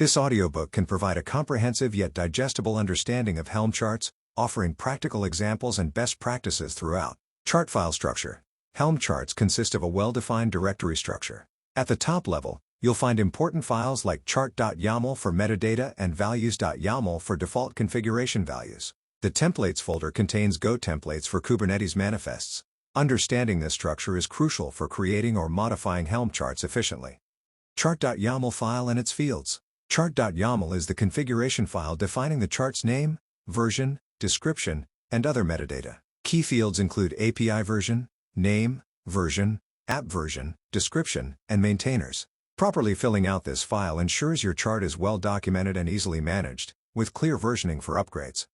This audiobook can provide a comprehensive yet digestible understanding of Helm charts, offering practical examples and best practices throughout. Chart file structure. Helm charts consist of a well-defined directory structure. At the top level, you'll find important files like chart.yaml for metadata and values.yaml for default configuration values. The templates folder contains Go templates for Kubernetes manifests. Understanding this structure is crucial for creating or modifying Helm charts efficiently. Chart.yaml file and its fields. Chart.yaml is the configuration file defining the chart's name, version, description, and other metadata. Key fields include API version, name, version, app version, description, and maintainers. Properly filling out this file ensures your chart is well documented and easily managed, with clear versioning for upgrades.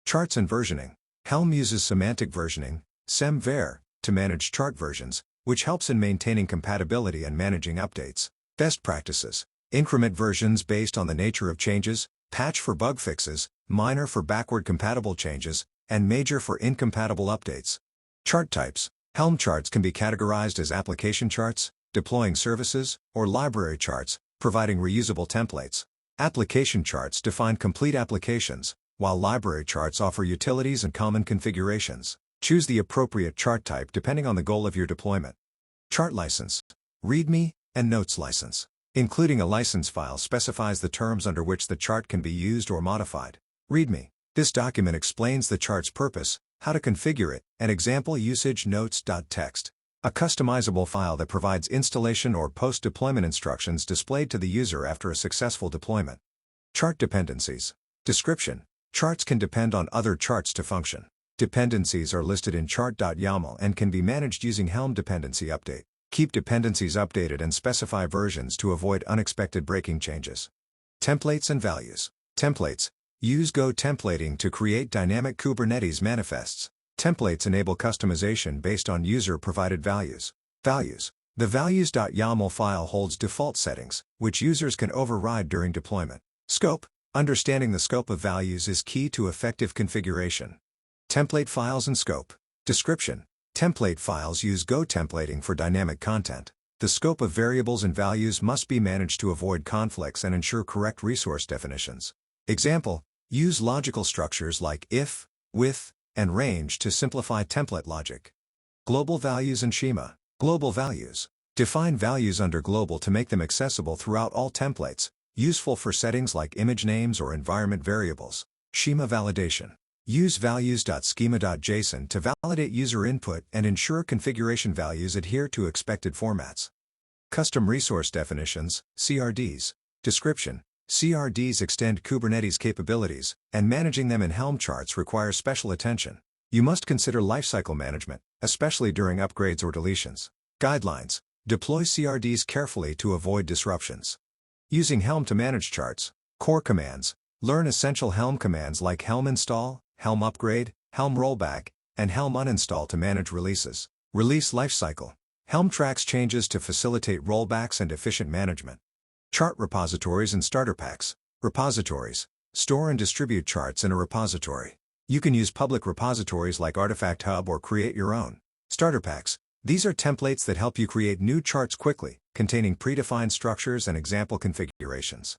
Charts and versioning. Helm uses semantic versioning, sem-ver, to manage chart versions, which helps in maintaining compatibility and managing updates. Best practices. Increment versions based on the nature of changes, patch for bug fixes, minor for backward compatible changes, and major for incompatible updates. Chart types. Helm charts can be categorized as application charts, deploying services, or library charts, providing reusable templates. Application charts define complete applications, while library charts offer utilities and common configurations. Choose the appropriate chart type depending on the goal of your deployment. Chart license. README and Notes license. Including a license file specifies the terms under which the chart can be used or modified. README. This document explains the chart's purpose, how to configure it, and example usage notes.txt. A customizable file that provides installation or post-deployment instructions displayed to the user after a successful deployment. Chart dependencies. Description. Charts can depend on other charts to function. Dependencies are listed in chart.yaml and can be managed using Helm dependency update. Keep dependencies updated and specify versions to avoid unexpected breaking changes. Templates and values. Templates. Use Go templating to create dynamic Kubernetes manifests. Templates enable customization based on user-provided values. Values. The values.yaml file holds default settings, which users can override during deployment. Scope. Understanding the scope of values is key to effective configuration. Template files and scope. Description. Template files use Go templating for dynamic content. The scope of variables and values must be managed to avoid conflicts and ensure correct resource definitions. Example. Use logical structures like if, with, and range to simplify template logic. Global values and schema. Global values. Define values under global to make them accessible throughout all templates, useful for settings like image names or environment variables. Schema validation. Use values.schema.json to validate user input and ensure configuration values adhere to expected formats. Custom resource definitions, CRDs. Description. CRDs extend Kubernetes capabilities, and managing them in Helm charts requires special attention. You must consider lifecycle management, especially during upgrades or deletions. Guidelines. Deploy CRDs carefully to avoid disruptions. Using Helm to manage charts. Core commands. Learn essential Helm commands like helm install, helm upgrade, helm rollback, and helm uninstall to manage releases. Release lifecycle. Helm tracks changes to facilitate rollbacks and efficient management. Chart repositories and starter packs. Repositories. Store and distribute charts in a repository. You can use public repositories like Artifact Hub or create your own. Starter packs. These are templates that help you create new charts quickly, containing predefined structures and example configurations.